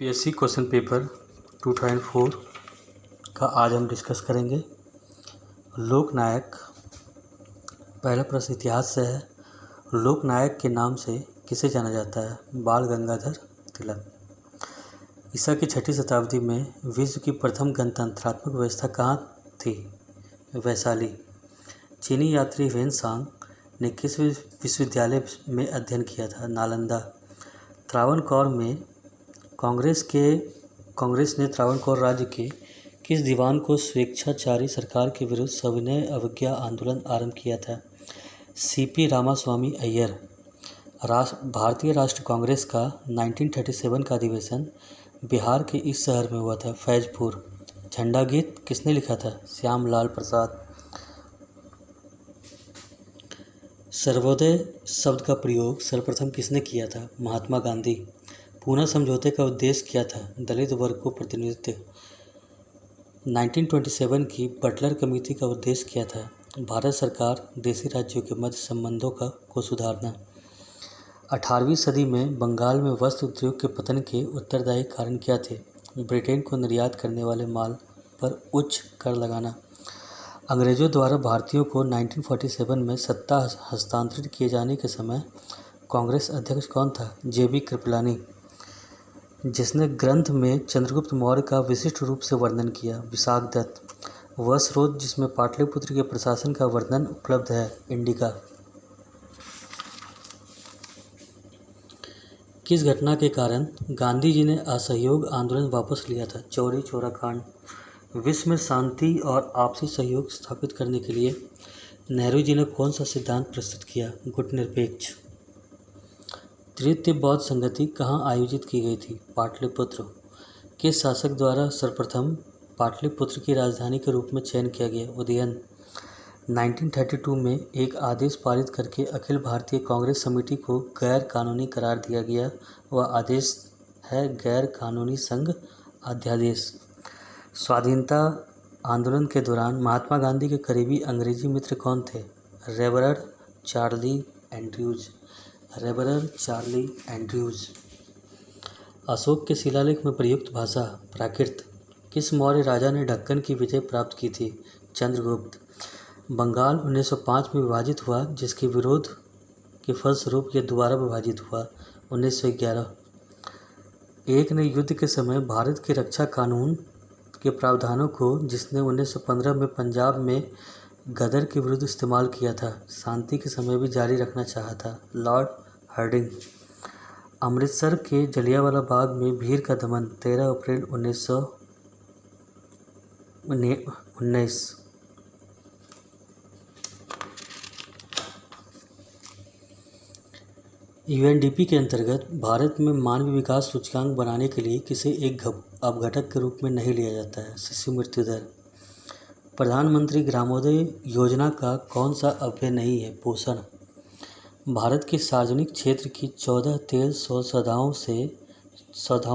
UPSC question paper 2004 का आज हम डिस्कस करेंगे। लोकनायक, पहला प्रश्न इतिहास से है। लोकनायक के नाम से किसे जाना जाता है? बाल गंगाधर तिलक। ईसा की 6वीं शताब्दी में विश्व की प्रथम गणतंत्रात्मक व्यवस्था कहाँ थी? वैशाली। चीनी यात्री वेनसांग ने किस विश्वविद्यालय में अध्ययन किया था? नालंदा। त्रावणकोर में कांग्रेस ने त्रावणकोर राज्य के किस दीवान को स्वेच्छाचारी सरकार के विरुद्ध सविनय अवज्ञा आंदोलन आरंभ किया था? सीपी रामास्वामी अय्यर। भारतीय राष्ट्रीय कांग्रेस का 1937 का अधिवेशन बिहार के इस शहर में हुआ था? फैजपुर। झंडा गीत किसने लिखा था? श्यामलाल प्रसाद। सर्वोदय शब्द का प्रयोग सर्वप्रथम किसने किया था? महात्मा गांधी। पूना समझौते का उद्देश्य क्या था? दलित वर्ग को प्रतिनिधित्व। 1927 की बटलर कमेटी का उद्देश्य क्या था? भारत सरकार देशी राज्यों के मध्य संबंधों को सुधारना। 18वीं सदी में बंगाल में वस्त्र उद्योग के पतन के उत्तरदायी कारण क्या थे? ब्रिटेन को निर्यात करने वाले माल पर उच्च कर लगाना। अंग्रेजों द्वारा भारतीयों को 1947 में सत्ता हस्तांतरित किए जाने के समय कांग्रेस अध्यक्ष कौन था? जेबी कृपलानी। जिसने ग्रंथ में चंद्रगुप्त मौर्य का विशिष्ट रूप से वर्णन किया? विशाख दत्त। वह स्रोत जिसमें पाटलिपुत्र के प्रशासन का वर्णन उपलब्ध है? इंडिका। किस घटना के कारण गांधी जी ने असहयोग आंदोलन वापस लिया था? चौरी चौरा कांड। विश्व में शांति और आपसी सहयोग स्थापित करने के लिए नेहरू जी ने कौन सा सिद्धांत प्रस्तुत किया? गुटनिरपेक्ष। तृतीय बौद्ध संगति कहाँ आयोजित की गई थी? पाटलिपुत्र। किस शासक द्वारा सर्वप्रथम पाटलिपुत्र की राजधानी के रूप में चयन किया गया? उदयन। 1932 में एक आदेश पारित करके अखिल भारतीय कांग्रेस समिति को गैर कानूनी करार दिया गया। वह आदेश है गैर कानूनी संघ अध्यादेश। स्वाधीनता आंदोलन के दौरान महात्मा गांधी के करीबी अंग्रेजी मित्र कौन थे? Reverend Charlie Andrews. अशोक के शिलालेख में प्रयुक्त भाषा? प्राकृत। किस मौर्य राजा ने दक्कन की विजय प्राप्त की थी? चंद्रगुप्त। बंगाल 1905 में विभाजित हुआ, जिसके विरोध के फलस्वरूप यह दोबारा विभाजित हुआ 1911। एक ने युद्ध के समय भारत के रक्षा कानून के प्रावधानों को जिसने 1915 में पंजाब में गदर के विरुद्ध इस्तेमाल किया था, शांति के समय भी जारी रखना चाहा था? Lord Hardinge. अमृतसर के जलियांवाला बाग में भीड़ का दमन 13 अप्रैल 1919। यूएनडीपी के अंतर्गत भारत में मानवीय विकास सूचकांक बनाने के लिए किसे एक अपघटक के रूप में नहीं लिया जाता है? शिशु मृत्यु दर। प्रधानमंत्री ग्रामोदय योजना का कौन सा अव्यय नहीं है? पोषण। भारत के सार्वजनिक क्षेत्र की 14 तेल सौधाओं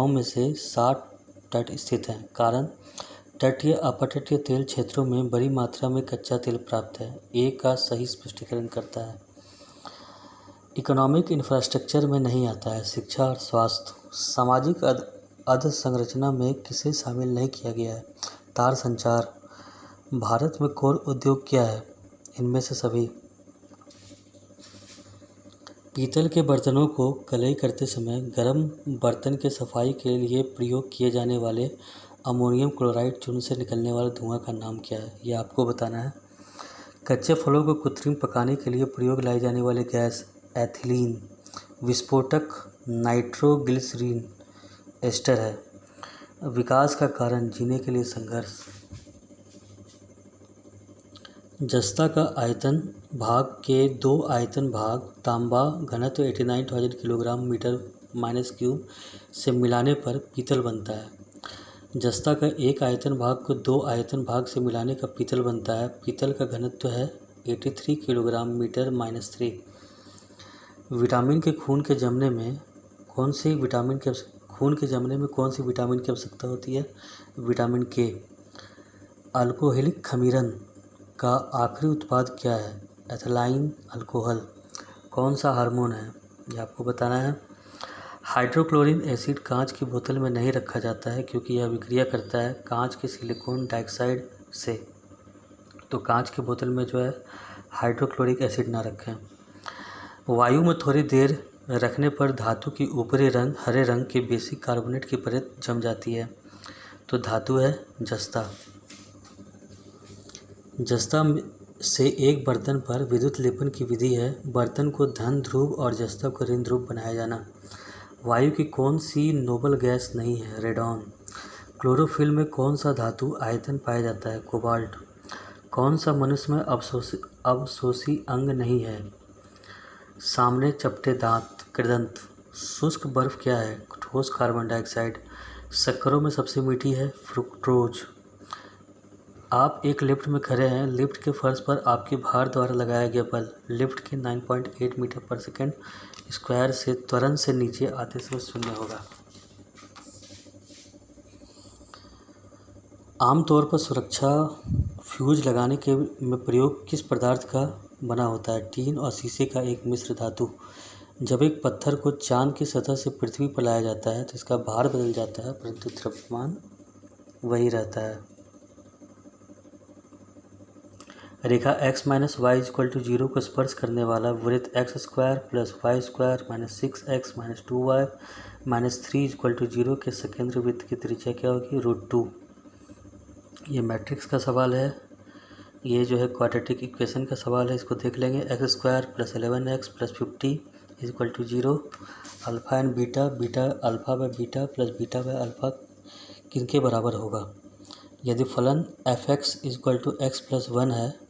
में से 60 तट स्थित हैं। कारण तटीय अपतटीय तेल क्षेत्रों में बड़ी मात्रा में कच्चा तेल प्राप्त है। ए का सही स्पष्टीकरण करता है। इकोनॉमिक इंफ्रास्ट्रक्चर में नहीं आता है? शिक्षा और स्वास्थ्य। सामाजिक अधोसंरचना में किसे शामिल नहीं किया गया है? तार संचार। भारत में कोर उद्योग क्या है? इनमें से सभी। पीतल के बर्तनों को कलई करते समय गर्म बर्तन के सफाई के लिए प्रयोग किए जाने वाले अमोनियम क्लोराइड चूर्ण से निकलने वाले धुआं का नाम क्या है? यह आपको बताना है। कच्चे फलों को कृत्रिम पकाने के लिए प्रयोग लाई जाने वाली गैस एथिलीन। विस्फोटक नाइट्रोग्लिसरीन एस्टर है। विकास का कारण जीने के लिए संघर्ष। जस्ता का आयतन भाग के दो आयतन भाग तांबा घनत्व 89,000 किलोग्राम मीटर माइनस क्यूब से मिलाने पर पीतल बनता है। जस्ता का एक आयतन भाग को दो आयतन भाग से मिलाने का पीतल बनता है। पीतल का घनत्व है 83 किलोग्राम मीटर माइनस 3। विटामिन के खून के जमने में कौन सी विटामिन की आवश्यकता होती है? विटामिन के। अल्कोहलिक खमीरन का आखिरी उत्पाद क्या है? एथिलाइन अल्कोहल। कौन सा हार्मोन है? ये आपको बताना है। हाइड्रोक्लोरिक एसिड कांच की बोतल में नहीं रखा जाता है क्योंकि यह विक्रिया करता है कांच के सिलिकॉन डाइऑक्साइड से। तो कांच की बोतल में जो है हाइड्रोक्लोरिक एसिड ना रखें। वायु में थोड़ी देर रखने पर धातु की ऊपरी रंग हरे रंग के बेसिक कार्बोनेट की परत जम जाती है। तो धातु है जस्ता। जस्ता से एक बर्तन पर विद्युत लेपन की विधि है। बर्तन को धन ध्रुव और जस्ता को ऋण ध्रुव बनाया जाना। वायु की कौन सी नोबल गैस नहीं है? रेडॉन। क्लोरोफिल में कौन सा धातु आयतन पाया जाता है? कोबाल्ट। कौन सा मनुष्य में अवशोषी अंग नहीं है? सामने चपटे दांत, कृदंत। शुष्क बर्फ क्या है? ठोस कार्बन डाइऑक्साइड। शक्करों में सबसे मीठी है फ्रुक्टोज। आप एक लिफ्ट में खड़े हैं। लिफ्ट के फर्श पर आपके भार द्वारा लगाया गया बल लिफ्ट के 9.8 मीटर पर सेकेंड स्क्वायर से त्वरण से नीचे आते समय शून्य होगा। आमतौर पर सुरक्षा फ्यूज लगाने के में प्रयोग किस पदार्थ का बना होता है? टीन और शीशे का एक मिश्र धातु। जब एक पत्थर को चांद की सतह से पृथ्वी पर लाया जाता है तो इसका भार बदल जाता है परंतु द्रव्यमान वही रहता है। रेखा x minus y equal to 0 को स्पर्श करने वाला वृत्त x square plus y square minus 6x minus 2y minus 3 equal to 0 के सकेंद्र वृत्त की त्रिज्या क्या होगी? √2। ये मैट्रिक्स का सवाल है। ये जो है क्वाड्रेटिक इक्वेशन का सवाल है, इसको देख लेंगे। X square plus 11x plus 50 equal to 0। Alpha and beta, beta alpha by beta plus beta by alpha किनके बराबर होगा? यदि फलन f x equal to x plus 1 है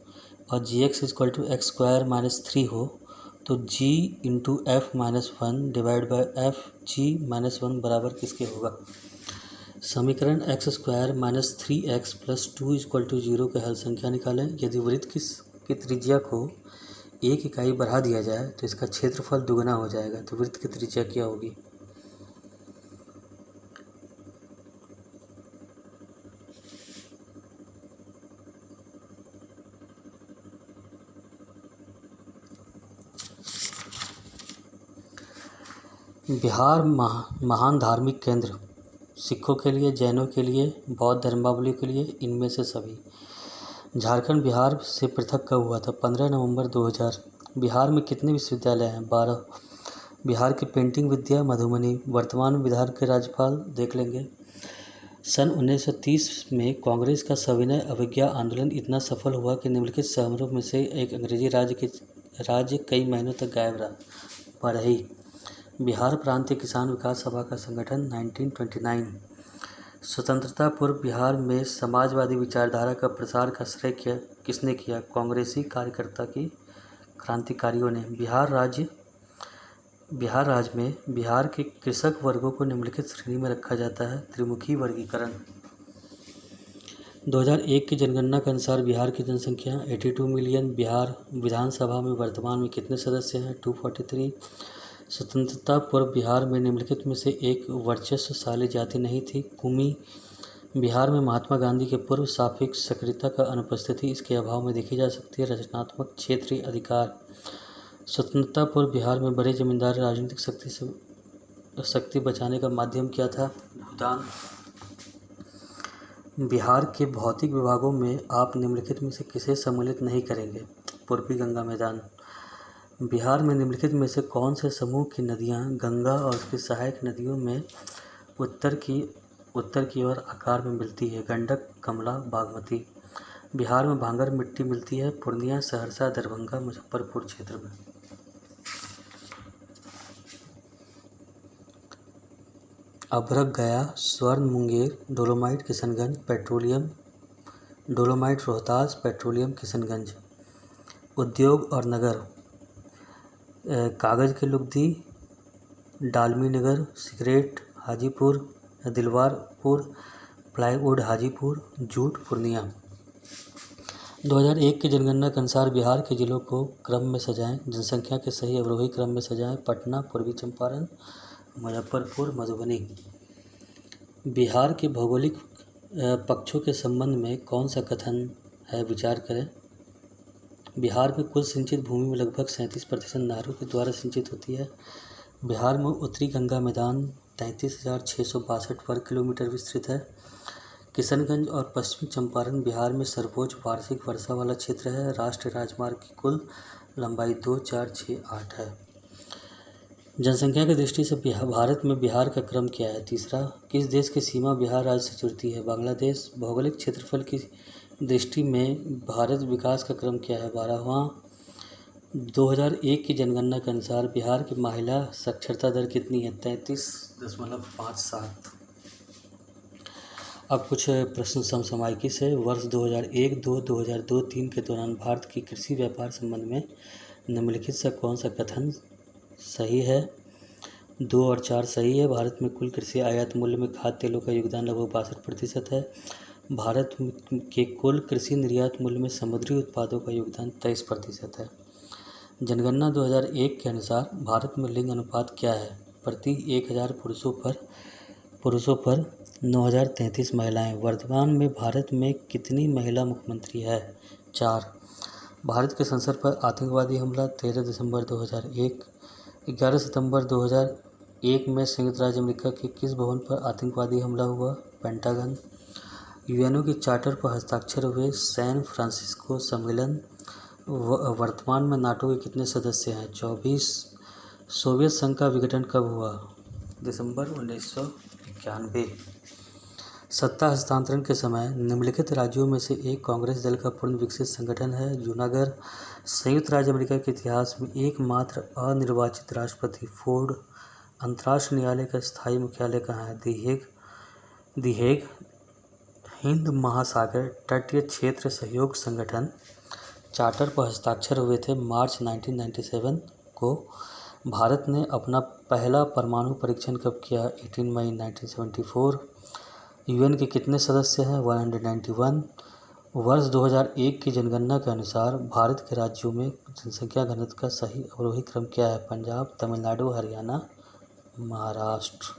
और g x equal to x square minus 3 हो तो g into f minus 1 divide by f g minus 1 बराबर किसके होगा? समीकरण x square minus 3x plus 2 equal to 0 के हल संख्या निकालें। यदि वृत्त की त्रिज्या को 1 इकाई बढ़ा दिया जाए तो इसका क्षेत्रफल दुगना हो जाएगा। तो वृत्त की त्रिज्या क्या होगी? बिहार महान धार्मिक केंद्र। सिखों के लिए, जैनों के लिए, बौद्ध धर्मावलंबियों के लिए, इनमें से सभी। झारखंड बिहार से पृथक कब हुआ था? 15 नवंबर 2000। बिहार में कितने विश्वविद्यालय हैं? 12। बिहार की पेंटिंग विद्या मधुबनी। वर्तमान बिहार के राज्यपाल देख लेंगे। सन 1930 में कांग्रेस का सविनय अवज्ञा आंदोलन इतना सफल हुआ कि निम्नलिखित शहरों में से एक अंग्रेजी राज्य कई महीनों तक गायब रहा। बढ़ई। बिहार प्रांतीय किसान विकास सभा का संगठन 1929। स्वतंत्रता पूर्व बिहार में समाजवादी विचारधारा का प्रसार का श्रेय किसने किया? कांग्रेसी कार्यकर्ता की क्रांतिकारियों ने। बिहार राज्य में बिहार के कृषक वर्गों को निम्नलिखित श्रेणी में रखा जाता है। त्रिमुखी वर्गीकरण। 2001 की जनगणना के अनुसार बिहार की जनसंख्या 82 मिलियन। बिहार विधानसभा में वर्तमान में कितने सदस्य हैं? 243। स्वतंत्रता पूर्व बिहार में निम्नलिखित में से एक वर्चस्वशाली जाति नहीं थी? कुमी। बिहार में महात्मा गांधी के पूर्व सापेक्ष सक्रियता का अनुपस्थिति इसके अभाव में देखी जा सकती है। रचनात्मक क्षेत्रीय अधिकार। स्वतंत्रता पूर्व बिहार में बड़े जमींदार राजनीतिक शक्ति बचाने का माध्यम क्या था? भूदान। बिहार के भौतिक विभागों में आप निम्नलिखित में से किसे सम्मिलित नहीं करेंगे? पूर्वी गंगा मैदान। बिहार में निम्नलिखित में से कौन से समूह की नदियाँ गंगा और उसकी सहायक नदियों में उत्तर की ओर आकार में मिलती है? गंडक, कमला, बागमती। बिहार में भांगर मिट्टी मिलती है पूर्णिया, सहरसा, दरभंगा, मुजफ्फरपुर क्षेत्र में। अभ्रक गया, स्वर्ण Munger, dolomite Kishanganj, petroleum dolomite Rohtas, petroleum Kishanganj. उद्योग और नगर। कागज़ की लुगदी Dalmi Nagar, cigarette Hajipur Dilwarpur, plywood Hajipur, jute Purnia. 2001 की जनगणना के अनुसार बिहार के जिलों को क्रम में सजाएं। जनसंख्या के सही अवरोही क्रम में सजाएं। पटना, पूर्वी चंपारण, मुजफ्फरपुर, मधुबनी। बिहार के भौगोलिक पक्षों के संबंध में कौन सा कथन है? विचार करें। बिहार में कुल सिंचित भूमि में लगभग 37% नहरों के द्वारा सिंचित होती है। बिहार में उत्तरी गंगा मैदान 33,662 वर्ग किलोमीटर विस्तृत है। किशनगंज और पश्चिमी चंपारण बिहार में सर्वोच्च वार्षिक वर्षा वाला क्षेत्र है। राष्ट्रीय राजमार्ग की कुल लंबाई 2468 है। जनसंख्या की दृष्टि से भारत में बिहार का क्रम क्या है? तीसरा, किस देश की सीमा बिहार राज्य से जुड़ती है? बांग्लादेश। भौगोलिक क्षेत्रफल की दृष्टि में भारत विकास का क्रम क्या है? 12वां। 2001 की जनगणना के अनुसार बिहार की महिला साक्षरता दर कितनी है? 33.57। अब कुछ प्रश्न समसामयिकी से। वर्ष 2001-2002-2003 के दौरान भारत की कृषि व्यापार संबंध में निम्नलिखित से कौन सा कथन सही है? 2 और 4 सही है। भारत में कुल कृषि आयात मूल्य में खाद्य तेलों का योगदान लगभग 62% है। भारत के कुल कृषि निर्यात मूल्य में समुद्री उत्पादों का योगदान 23% है। जनगणना 2001 के अनुसार भारत में लिंग अनुपात क्या है? प्रति 1000 पुरुषों पर 9033 महिलाएं। वर्तमान में भारत में कितनी महिला मुख्यमंत्री है? 4। भारत के संसद पर आतंकवादी हमला 13 दिसंबर 2001। 11 सितंबर 2001 में संयुक्त राज्य अमेरिका के किस भवन पर आतंकवादी हमला हुआ? पेंटागन। यूएनओ के चार्टर पर हस्ताक्षर हुए सैन फ्रांसिस्को सम्मेलन। वर्तमान में नाटो के कितने सदस्य हैं? 24। सोवियत संघ का विघटन कब हुआ? दिसंबर 1991। सत्ता हस्तांतरण के समय निम्नलिखित राज्यों में से एक कांग्रेस दल का पूर्ण विकसित संगठन है? जूनागढ़। संयुक्त राज्य अमेरिका के इतिहास में एकमात्र अनिर्वाचित राष्ट्रपति फोर्ड। अंतर्राष्ट्रीय न्यायालय का स्थायी मुख्यालय कहाँ है? दी हेग। हिंद महासागर तटीय क्षेत्र सहयोग संगठन चार्टर पर हस्ताक्षर हुए थे मार्च 1997 को। भारत ने अपना पहला परमाणु परीक्षण कब किया? 18 मई 1974। यूएन के कितने सदस्य हैं? 191। वर्ष 2001 की जनगणना के अनुसार भारत के राज्यों में जनसंख्या घनत्व का सही अवरोही क्रम क्या है? पंजाब, तमिलनाडु, हरियाणा, महाराष्ट्र।